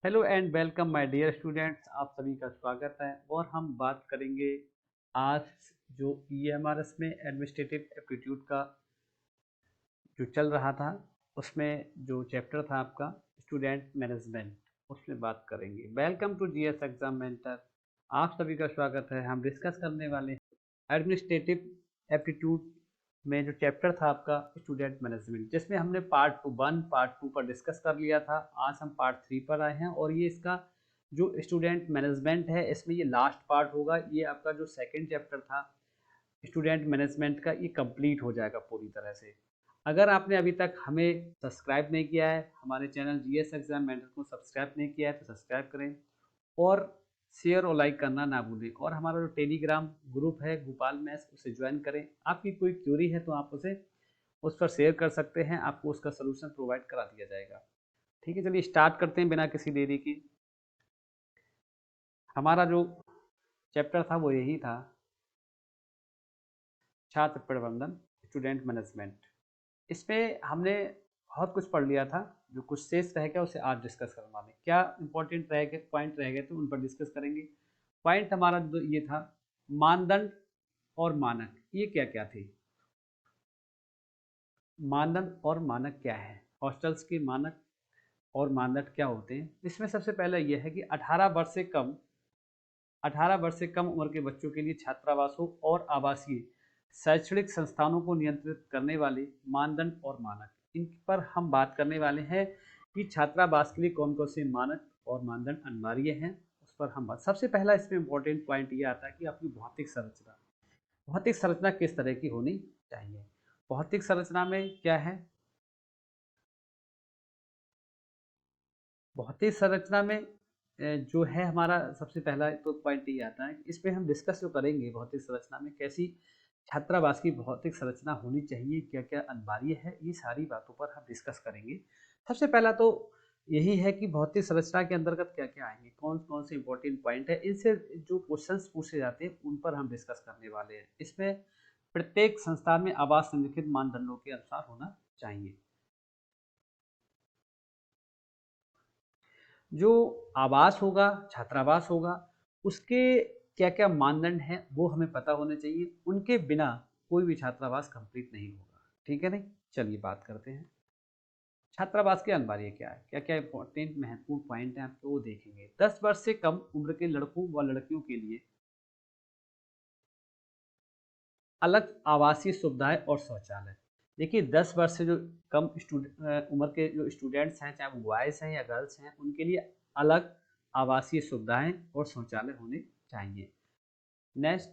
Hello and welcome my dear students, आप सभी का स्वागत है। और हम बात करेंगे आज जो ईएमआरएस में एडमिनिस्ट्रेटिव एप्टीट्यूड का जो चल रहा था, उसमें जो चैप्टर था आपका स्टूडेंट मैनेजमेंट, उसमें बात करेंगे। Welcome to GS exam mentor, आप सभी का स्वागत है। हम डिस्कस करने वाले हैं एडमिनिस्ट्रेटिव एप्टीट्यूड में जो चैप्टर था आपका स्टूडेंट मैनेजमेंट, जिसमें हमने पार्ट 1 पार्ट 2 पर डिस्कस कर लिया था। आज हम पार्ट 3 पर आए हैं और ये इसका जो स्टूडेंट मैनेजमेंट है, इसमें ये लास्ट पार्ट होगा। ये आपका जो सेकंड चैप्टर था स्टूडेंट मैनेजमेंट का, ये कंप्लीट हो जाएगा पूरी तरह से। अगर आपने अभी तक हमें सब्सक्राइब नहीं किया है, हमारे चैनल जीएस एग्जाम मेंटर को सब्सक्राइब नहीं किया है, तो सब्सक्राइब करें और शेयर और लाइक करना ना भूलें। और हमारा जो टेलीग्राम ग्रुप है गोपाल मैथ्स, उसे ज्वाइन करें। आपकी कोई क्यूरी है तो आप उसे उस पर शेयर कर सकते हैं, आपको उसका सलूशन प्रोवाइड करा दिया जाएगा। ठीक है, चलिए स्टार्ट करते हैं बिना किसी देरी की। हमारा जो चैप्टर था वो यही था, छात्र प्रबंधन स्टूडेंट मैनेजमेंट। इसमें हमने बहुत कुछ पढ़ लिया था। जो कुछ शेष रह गया उसे आज डिस्कस करने वाले। क्या इंपॉर्टेंट रह गए पॉइंट रह गए तो उन पर डिस्कस करेंगे। पॉइंट हमारा ये था, मानदंड और मानक, ये क्या क्या थे। मानदंड और मानक क्या है, हॉस्टल्स के मानक और मानदंड क्या होते हैं। इसमें सबसे पहले यह है कि 18 वर्ष से कम उम्र के बच्चों के लिए छात्रावासों और आवासीय शैक्षणिक संस्थानों को नियंत्रित करने वाले मानदंड और मानक, इन पर हम बात करने वाले हैं कि छात्रावास के लिए कौन कौन से मानक और मानदंड अनिवार्य हैं, उस पर हम बात। सबसे पहला इसमें इंपॉर्टेंट पॉइंट ये आता है कि आपकी भौतिक संरचना। भौतिक संरचना किस तरह की होनी चाहिए। भौतिक संरचना में क्या है, भौतिक संरचना में जो है हमारा सबसे पहला तो पॉइंट ये आता है, इसमें हम डिस्कस जो करेंगे भौतिक संरचना में कैसी छात्रावास की भौतिक संरचना होनी चाहिए, क्या क्या अनिवार्य है, ये सारी बातों पर हम डिस्कस करेंगे। सबसे पहला तो यही है कि भौतिक संरचना के अंतर्गत क्या क्या आएंगे, कौन कौन से इंपॉर्टेंट पॉइंट है, इनसे जो क्वेश्चंस पूछे जाते हैं उन पर हम डिस्कस करने वाले हैं। इसमें प्रत्येक संस्थान में आवास निम्नलिखित मानदंडों के अनुसार होना चाहिए। जो आवास होगा, छात्रावास होगा, उसके क्या क्या मानदंड हैं वो हमें पता होने चाहिए। उनके बिना कोई भी छात्रावास कंप्लीट नहीं होगा। ठीक है नहीं, चलिए बात करते हैं छात्रावास के अनिवार्य क्या है, क्या क्या इंपॉर्टेंट महत्वपूर्ण पॉइंट हैं आपको वो देखेंगे। 10 वर्ष से कम उम्र के लड़कों व लड़कियों के लिए अलग आवासीय सुविधाएं और शौचालय। देखिए 10 वर्ष से जो कम उम्र के जो स्टूडेंट्स हैं, चाहे वो बॉयज़ हैं या गर्ल्स हैं, उनके लिए अलग आवासीय सुविधाएं और शौचालय होने चाहिए। नेक्स्ट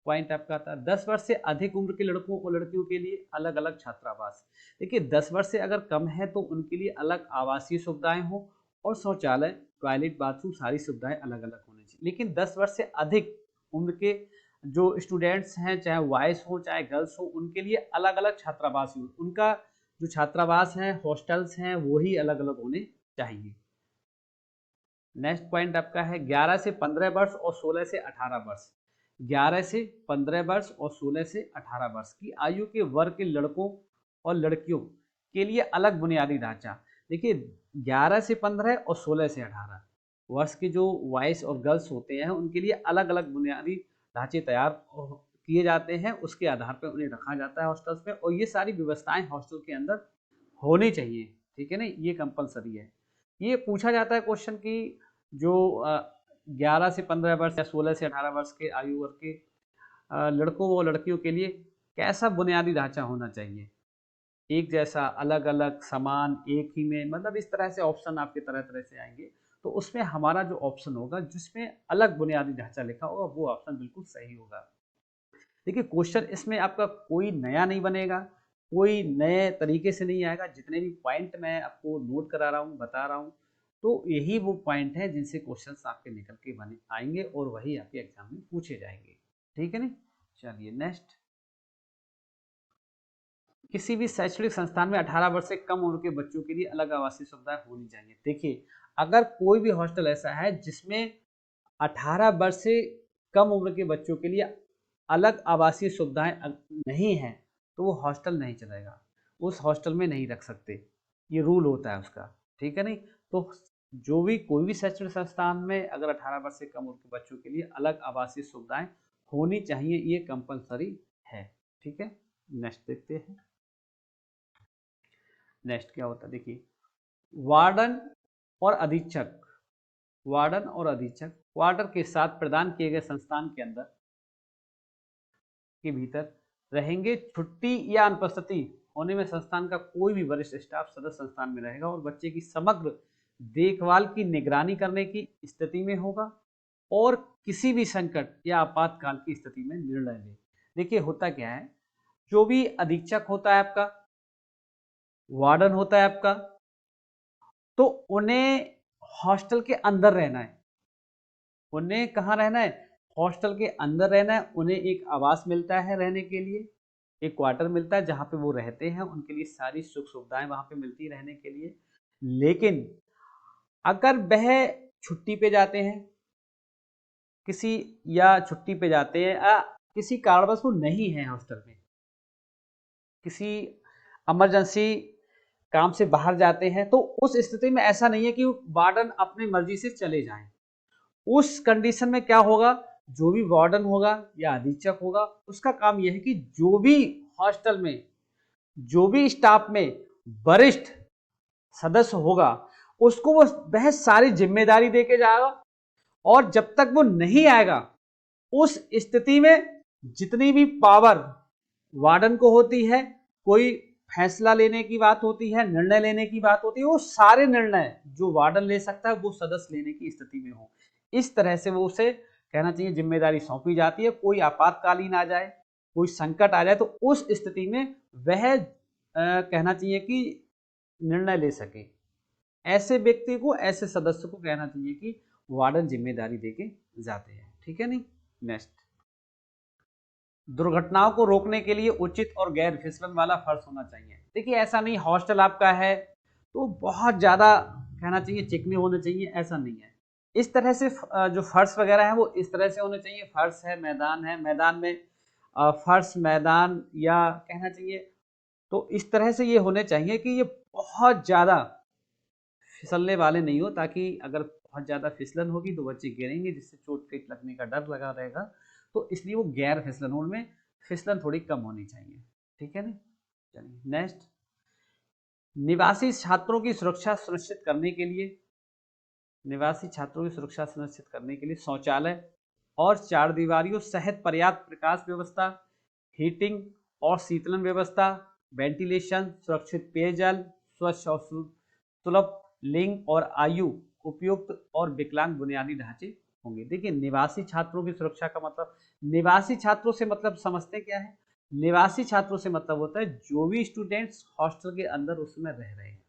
पॉइंट आपका आता है 10 वर्ष से अधिक उम्र के लड़कों और लड़कियों के लिए अलग अलग छात्रावास। देखिए 10 वर्ष से अगर कम है तो उनके लिए अलग आवासीय सुविधाएं हो और शौचालय, टॉयलेट, बाथरूम, सारी सुविधाएं अलग अलग होनी चाहिए। लेकिन 10 वर्ष से अधिक उम्र के जो स्टूडेंट्स हैं, चाहे बॉयज हो चाहे गर्ल्स हो, उनके लिए अलग अलग छात्रावास हो। उनका जो छात्रावास है, हॉस्टल्स हैं, वो ही अलग अलग होने चाहिए। नेक्स्ट पॉइंट आपका है 11 से 15 वर्ष और 16 से 18 वर्ष। 11 से 15 वर्ष और 16 से 18 वर्ष की आयु के वर्ग के लड़कों और लड़कियों के लिए अलग बुनियादी ढांचा। देखिए 11 से 15 और 16 से 18 वर्ष के जो बॉयज और गर्ल्स होते हैं, उनके लिए अलग अलग बुनियादी ढांचे तैयार किए जाते हैं। उसके आधार पर उन्हें रखा जाता है हॉस्टल्स में, और ये सारी व्यवस्थाएं हॉस्टल के अंदर होनी चाहिए। ठीक है ना, ये कंपलसरी है। ये पूछा जाता है क्वेश्चन की जो 11 से 15 वर्ष या 16 से 18 वर्ष के आयु वर्ग के लड़कों व लड़कियों के लिए कैसा बुनियादी ढांचा होना चाहिए। एक जैसा, अलग अलग, समान, एक ही में, मतलब इस तरह से ऑप्शन आपके तरह तरह से आएंगे। तो उसमें हमारा जो ऑप्शन होगा जिसमें अलग बुनियादी ढांचा लिखा होगा, वो ऑप्शन बिल्कुल सही होगा। देखिए क्वेश्चन इसमें आपका कोई नया नहीं बनेगा, कोई नए तरीके से नहीं आएगा। जितने भी पॉइंट मैं आपको नोट करा रहा हूँ, बता रहा हूँ, तो यही वो पॉइंट है जिनसे क्वेश्चंस आपके निकल के बने आएंगे और वही आपके एग्जाम में पूछे जाएंगे। ठीक है नहीं, चलिए नेक्स्ट। किसी भी शैक्षणिक संस्थान में 18 वर्ष से कम उम्र के बच्चों के लिए अलग आवासीय सुविधाएं होनी चाहिए। देखिए अगर कोई भी हॉस्टल ऐसा है जिसमें 18 वर्ष से कम उम्र के बच्चों के लिए अलग आवासीय सुविधाएं नहीं हैं, तो वो हॉस्टल नहीं चलेगा, उस हॉस्टल में नहीं रख सकते। ये रूल होता है उसका। ठीक है नहीं, तो जो भी कोई भी शैक्षणिक संस्थान में अगर 18 वर्ष से कम उम्र के बच्चों के लिए अलग आवासीय सुविधाएं होनी चाहिए, ये कंपलसरी है। ठीक है, नेक्स्ट देखते हैं। नेक्स्ट क्या होता है, देखिए वार्डन और अधीक्षक। वार्डन और अधीक्षक वार्डन के साथ प्रदान किए गए संस्थान के अंदर के भीतर रहेंगे। छुट्टी या अनुपस्थिति होने में संस्थान का कोई भी वरिष्ठ स्टाफ सदस्य संस्थान में रहेगा और बच्चे की समग्र देखभाल की निगरानी करने की स्थिति में होगा और किसी भी संकट या आपातकाल की स्थिति में निर्णय ले। देखिए होता क्या है, जो भी अधीक्षक होता है आपका, वार्डन होता है आपका, तो उन्हें हॉस्टल के अंदर रहना है। उन्हें कहाँ रहना है, हॉस्टल के अंदर रहना है। उन्हें एक आवास मिलता है रहने के लिए, एक क्वार्टर मिलता है जहाँ पे वो रहते हैं, उनके लिए सारी सुख सुविधाएं वहाँ पे मिलती है रहने के लिए। लेकिन अगर वह छुट्टी पे जाते हैं किसी, या छुट्टी पे जाते हैं किसी कारणवश वो नहीं है हॉस्टल में, किसी इमरजेंसी काम से बाहर जाते हैं, तो उस स्थिति में ऐसा नहीं है कि वार्डन अपनी मर्जी से चले जाएं। उस कंडीशन में क्या होगा, जो भी वार्डन होगा या अधीक्षक होगा, उसका काम यह है कि जो भी हॉस्टल में, जो भी स्टाफ में वरिष्ठ सदस्य होगा, उसको वह सारी जिम्मेदारी देके जाएगा। और जब तक वो नहीं आएगा, उस स्थिति में जितनी भी पावर वार्डन को होती है, कोई फैसला लेने की बात होती है, निर्णय लेने की बात होती है, वो सारे निर्णय जो वार्डन ले सकता है वो सदस्य लेने की स्थिति में हो। इस तरह से वो उसे कहना चाहिए जिम्मेदारी सौंपी जाती है। कोई आपातकालीन आ जाए, कोई संकट आ जाए, तो उस स्थिति में वह कहना चाहिए कि निर्णय ले सके। ऐसे व्यक्ति को, ऐसे सदस्य को कहना चाहिए कि वार्डन जिम्मेदारी देके जाते हैं। ठीक है नहीं। नेक्स्ट, दुर्घटनाओं को रोकने के लिए उचित और गैर फिसलन वाला फर्श होना चाहिए। देखिए ऐसा नहीं हॉस्टल आपका है तो बहुत ज्यादा कहना चाहिए चिकने होने चाहिए, ऐसा नहीं है। इस तरह से जो फर्श वगैरह है वो इस तरह से होने चाहिए। फर्श है, मैदान में फर्श मैदान, या कहना चाहिए तो इस तरह से ये होने चाहिए कि ये बहुत ज्यादा फिसलने वाले नहीं हो, ताकि अगर बहुत ज़्यादा फिसलन होगी तो बच्चे गिरेंगे जिससे चोट पीट लगने का डर लगा रहेगा। तो इसलिए वो गैर फिसलन, उनमें फिसलन थोड़ी कम होनी चाहिए। ठीक है ना। चलिए नेक्स्ट, निवासी छात्रों की सुरक्षा सुनिश्चित करने के लिए, निवासी छात्रों की सुरक्षा सुनिश्चित करने के लिए शौचालय और चार दीवारियों सहित पर्याप्त प्रकाश व्यवस्था, हीटिंग और शीतलन व्यवस्था, वेंटिलेशन, सुरक्षित पेयजल, स्वच्छ और सुलभ लिंग और आयु उपयुक्त और विकलांग बुनियादी ढांचे होंगे। देखिए निवासी छात्रों की सुरक्षा का मतलब, निवासी छात्रों से मतलब समझते क्या है, निवासी छात्रों से मतलब होता है जो भी स्टूडेंट्स हॉस्टल के अंदर उस समय रह रहे हैं।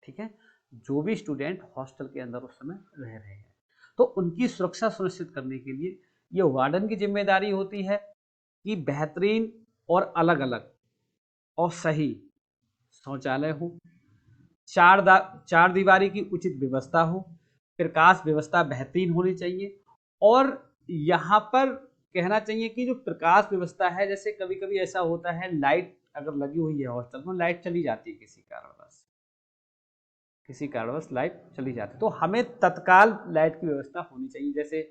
ठीक है, जो भी स्टूडेंट हॉस्टल के अंदर उस समय रह रहे हैं, तो उनकी सुरक्षा सुनिश्चित करने के लिए ये वार्डन की जिम्मेदारी होती है कि बेहतरीन और अलग अलग और सही शौचालय हो, चार दीवारी की उचित व्यवस्था हो, प्रकाश व्यवस्था बेहतरीन होनी चाहिए। और यहाँ पर कहना चाहिए कि जो प्रकाश व्यवस्था है, जैसे कभी कभी ऐसा होता है लाइट अगर लगी हुई है हॉस्टल में, लाइट चली जाती है किसी कारणवश लाइट चली जाती है, तो हमें तत्काल लाइट की व्यवस्था होनी चाहिए। जैसे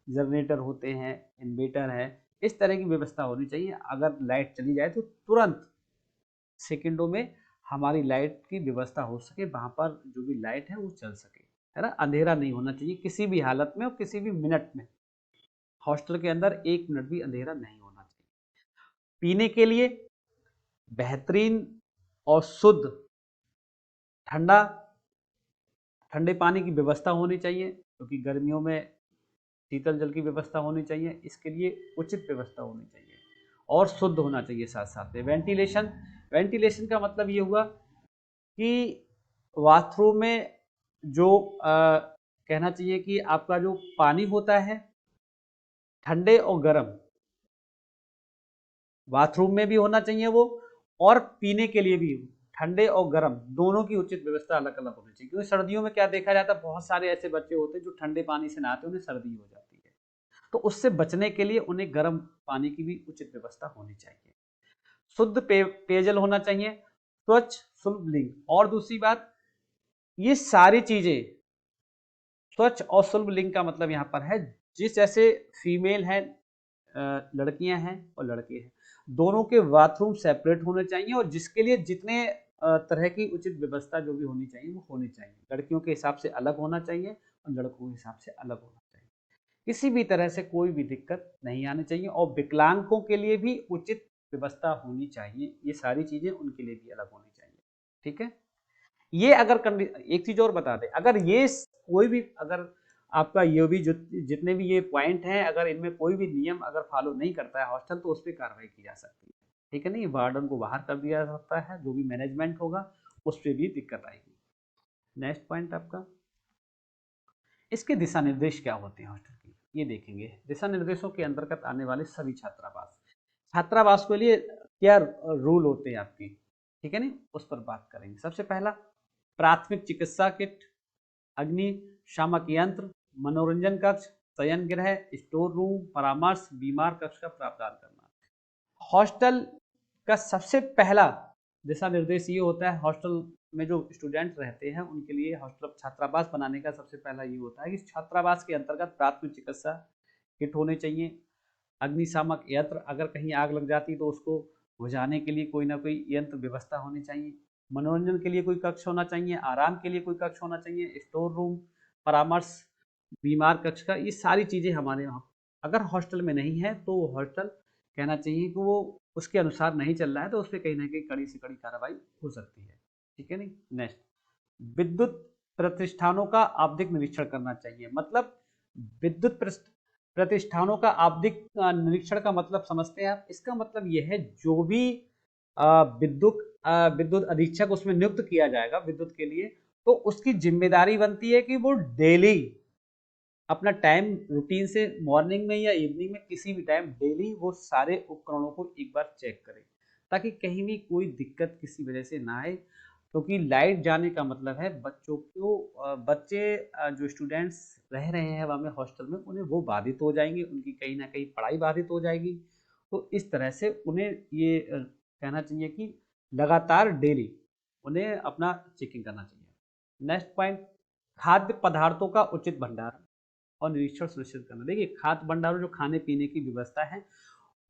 जनरेटर होते हैं, इन्वर्टर है, इस तरह की व्यवस्था होनी चाहिए। अगर लाइट चली जाए तो तुरंत सेकंडों में हमारी लाइट की व्यवस्था हो सके, वहां पर जो भी लाइट है वो चल सके, है ना। अंधेरा नहीं होना चाहिए किसी भी हालत में और किसी भी मिनट में। हॉस्टल के अंदर एक मिनट भी अंधेरा नहीं होना चाहिए। पीने के लिए बेहतरीन और शुद्ध ठंडा ठंडे पानी की व्यवस्था होनी चाहिए, क्योंकि गर्मियों में शीतल जल की व्यवस्था होनी चाहिए। इसके लिए उचित व्यवस्था होनी चाहिए और शुद्ध होना चाहिए। साथ साथ में वेंटिलेशन, वेंटिलेशन का मतलब ये हुआ कि बाथरूम में जो कहना चाहिए कि आपका जो पानी होता है ठंडे और गर्म, बाथरूम में भी होना चाहिए वो, और पीने के लिए भी ठंडे और गर्म दोनों की उचित व्यवस्था अलग अलग होनी चाहिए। क्योंकि सर्दियों में क्या देखा जाता है, बहुत सारे ऐसे बच्चे होते हैं जो ठंडे पानी से नहाते हैं, उन्हें सर्दी हो जाती है, तो उससे बचने के लिए उन्हें गर्म पानी की भी उचित व्यवस्था होनी चाहिए। शुद्ध पेयजल होना चाहिए, स्वच्छ सुलभ लिंग। और दूसरी बात, ये सारी चीजें स्वच्छ और सुलभ लिंग का मतलब यहाँ पर है जिस जैसे फीमेल है, लड़कियां हैं और लड़के हैं, दोनों के बाथरूम सेपरेट होने चाहिए और जिसके लिए जितने तरह की उचित व्यवस्था जो भी होनी चाहिए वो होनी चाहिए। लड़कियों के हिसाब से अलग होना चाहिए और लड़कों के हिसाब से अलग होना चाहिए। किसी भी तरह से कोई भी दिक्कत नहीं आनी चाहिए और विकलांगों के लिए भी उचित व्यवस्था होनी चाहिए। ये सारी चीजें उनके लिए भी अलग होनी चाहिए। ठीक है, ये अगर एक चीज और बता दें, अगर ये कोई भी अगर आपका ये भी जितने भी ये पॉइंट हैं, अगर इनमें कोई भी नियम अगर फॉलो नहीं करता है हॉस्टल, तो उस पर कार्रवाई की जा सकती है। ठीक है, नहीं वार्डन को बाहर कर दिया जा सकता है, जो भी मैनेजमेंट होगा उस पर भी दिक्कत आएगी। नेक्स्ट पॉइंट आपका, इसके दिशा निर्देश क्या होते हैं हॉस्टल के, ये देखेंगे। दिशा निर्देशों के अंतर्गत आने वाले सभी छात्रावास, छात्रावास के लिए क्या रूल होते हैं आपकी, ठीक है नहीं, उस पर बात करेंगे। सबसे पहला, प्राथमिक चिकित्सा किट, अग्निशामक यंत्र, मनोरंजन कक्ष, शयन गृह, स्टोर रूम, परामर्श, बीमार कक्ष का प्रावधान करना। हॉस्टल का सबसे पहला दिशा निर्देश ये होता है, हॉस्टल में जो स्टूडेंट रहते हैं उनके लिए हॉस्टल छात्रावास बनाने का सबसे पहला ये होता है कि छात्रावास के अंतर्गत प्राथमिक चिकित्सा किट होने चाहिए, अग्निशामक यंत्र, अगर कहीं आग लग जाती तो उसको बुझाने के लिए कोई ना कोई यंत्र व्यवस्था होनी चाहिए, मनोरंजन के लिए कोई कक्ष होना चाहिए, आराम के लिए कोई कक्ष होना चाहिए, स्टोर रूम, परामर्श, बीमार कक्ष का, ये सारी चीज़ें हमारे यहाँ अगर हॉस्टल में नहीं है तो हॉस्टल कहना चाहिए कि वो उसके अनुसार नहीं चल रहा है तो उस पर कहीं ना कहीं कड़ी से कड़ी कार्रवाई हो सकती है। ठीक है नहीं। नेक्स्ट, विद्युत प्रतिष्ठानों का आवधिक निरीक्षण करना चाहिए। मतलब विद्युत प्रतिष्ठानों का आवधिक निरीक्षण का मतलब समझते हैं आप? इसका मतलब यह है जो भी विद्युत अधीक्षक उसमें नियुक्त किया जाएगा विद्युत के लिए, तो उसकी जिम्मेदारी बनती है कि वो डेली अपना टाइम रूटीन से मॉर्निंग में या इवनिंग में किसी भी टाइम डेली वो सारे उपकरणों को एक बार चेक करें, ताकि कहीं भी कोई दिक्कत किसी वजह से ना आए। क्योंकि लाइट जाने का मतलब है बच्चों को बच्चे जो स्टूडेंट्स रह रहे हैं वहाँ में हॉस्टल में, उन्हें वो बाधित हो जाएंगे, उनकी कहीं ना कहीं पढ़ाई बाधित हो जाएगी। तो इस तरह से उन्हें ये कहना चाहिए कि लगातार डेली उन्हें अपना चेकिंग करना चाहिए। नेक्स्ट पॉइंट, खाद्य पदार्थों का उचित भंडारण और निरीक्षण सुनिश्चित करना। देखिए, खाद्य भंडारण जो खाने पीने की व्यवस्था है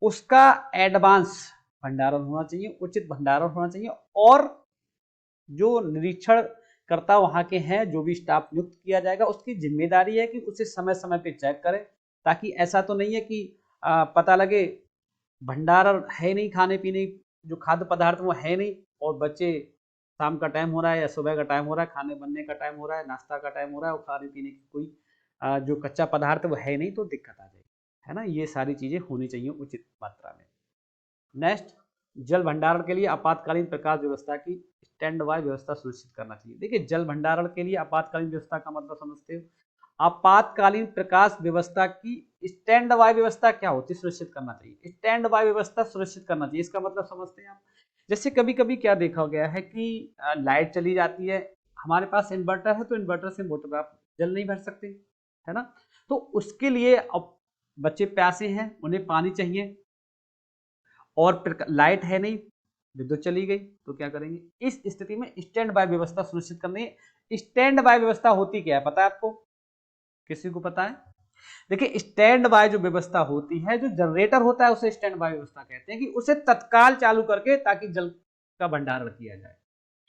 उसका एडवांस भंडारण होना चाहिए, उचित भंडारण होना चाहिए, और जो निरीक्षण करता वहां के हैं, जो भी स्टाफ नियुक्त किया जाएगा, उसकी जिम्मेदारी है कि उसे समय समय पे चेक करें, ताकि ऐसा तो नहीं है कि पता लगे भंडारण है नहीं, खाने पीने जो खाद्य पदार्थ वो है नहीं, और बच्चे शाम का टाइम हो रहा है या सुबह का टाइम हो रहा है, खाने बनने का टाइम हो रहा है, नाश्ता का टाइम हो रहा है, और खाने पीने की कोई जो कच्चा पदार्थ वो है नहीं, तो दिक्कत आ जाएगी, है ना। ये सारी चीजें होनी चाहिए उचित मात्रा में। नेक्स्ट, जल भंडारण के लिए आपातकालीन प्रकाश व्यवस्था की स्टैंड बाय व्यवस्था सुनिश्चित करना चाहिए। देखिए, जल भंडारण के लिए आपातकालीन व्यवस्था का मतलब समझते हो? आपातकालीन प्रकाश व्यवस्था की स्टैंड बाय व्यवस्था क्या होती है, सुनिश्चित करना चाहिए। स्टैंड बाय व्यवस्था सुनिश्चित करना चाहिए, इसका मतलब समझते हैं आप? जैसे कभी कभी क्या देखा गया है कि लाइट चली जाती है, हमारे पास इन्वर्टर है तो इन्वर्टर से मोटर आप जल नहीं भर सकते, है ना। तो उसके लिए अब बच्चे प्यासे हैं, उन्हें पानी चाहिए, और लाइट है नहीं, विद्युत चली गई, तो क्या करेंगे? इस स्थिति में स्टैंड बाय व्यवस्था सुनिश्चित करनी है। स्टैंड बाय व्यवस्था होती क्या है, पता है आपको? किसी को पता है? देखिए, स्टैंड बाय जो व्यवस्था होती है, जो जनरेटर होता है उसे स्टैंड बाय व्यवस्था कहते हैं, कि उसे तत्काल चालू करके ताकि जल का भंडारण किया जाए।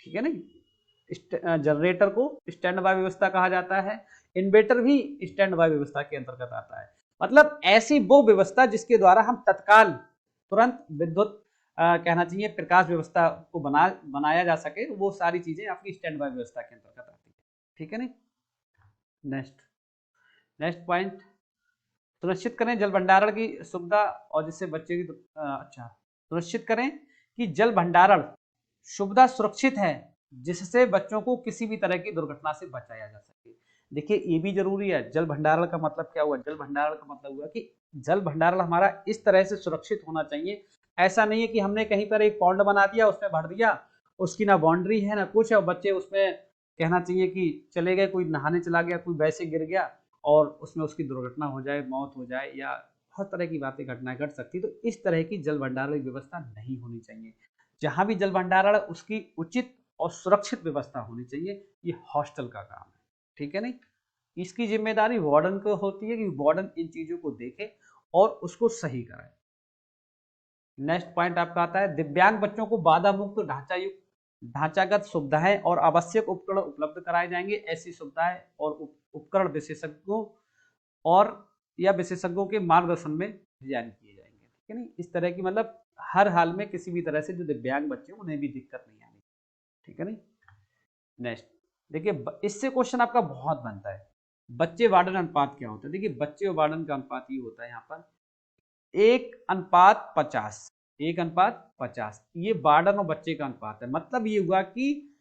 ठीक है नहीं। जनरेटर को स्टैंड बाय व्यवस्था कहा जाता है। इन्वर्टर भी स्टैंड बाय व्यवस्था के अंतर्गत आता है। मतलब ऐसी वो व्यवस्था जिसके द्वारा हम तत्काल तुरंत विद्युत कहना चाहिए प्रकाश व्यवस्था को बनाया जा सके, वो सारी चीजें आपकी स्टैंड बाय व्यवस्था के अंतर्गत आती है। ठीक है नहीं। नेक्स्ट पॉइंट, सुनिश्चित करें जल भंडारण की सुविधा और जिससे बच्चे की अच्छा, सुनिश्चित करें कि जल भंडारण सुविधा सुरक्षित है, जिससे बच्चों को किसी भी तरह की दुर्घटना से बचाया जा सके। देखिए, ये भी जरूरी है। जल भंडारण का मतलब क्या हुआ? जल भंडारण का मतलब हुआ कि जल भंडारण हमारा इस तरह से सुरक्षित होना चाहिए। ऐसा नहीं है कि हमने कहीं पर एक पौंड बना दिया, उसमें भर दिया, उसकी ना बाउंड्री है ना कुछ है, और बच्चे उसमें कहना चाहिए कि चले गए, कोई नहाने चला गया, कोई वैसे गिर गया और उसमें उसकी दुर्घटना हो जाए, मौत हो जाए, या हर तरह की बातें घटनाएं घट सकती। तो इस तरह की जल भंडारण की व्यवस्था नहीं होनी चाहिए। जहां भी जल भंडारण उसकी उचित और सुरक्षित व्यवस्था होनी चाहिए। ये हॉस्टल का काम है। ठीक है नहीं। इसकी जिम्मेदारी वार्डन को होती है कि वार्डन इन चीजों को देखे और उसको सही कराए। नेक्स्ट पॉइंट आपका आता है दिव्यांग बच्चों को बाधा मुक्त ढांचागत सुविधाएं और आवश्यक उपकरण उपलब्ध कराए जाएंगे। ऐसी सुविधाएं और उपकरण विशेषज्ञों और या विशेषज्ञों के मार्गदर्शन में डिजाइन किए जाएंगे। ठीक है नहीं, इस तरह की मतलब हर हाल में किसी भी तरह से जो दिव्यांग बच्चे उन्हें भी दिक्कत नहीं आनी। ठीक है नहीं। नेक्स्ट देखिए, इससे क्वेश्चन आपका बहुत बनता है, बच्चे वार्डन अनुपात क्या होता है। देखिए बच्चे और वार्डन का अनुपात ये होता है यहाँ पर 1:50, 1:50 ये वार्डन और बच्चे का अनुपात है। मतलब ये हुआ कि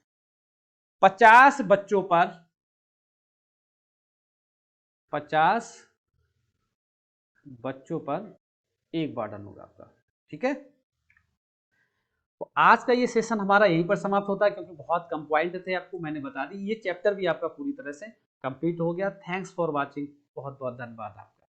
50 बच्चों पर 50 बच्चों पर एक वार्डन होगा आपका। ठीक है, तो आज का ये सेशन हमारा यहीं पर समाप्त होता है, क्योंकि बहुत कम पॉइंट थे, आपको मैंने बता दी। ये चैप्टर भी आपका पूरी तरह से कंप्लीट हो गया। थैंक्स फॉर वाचिंग, बहुत बहुत धन्यवाद आपका।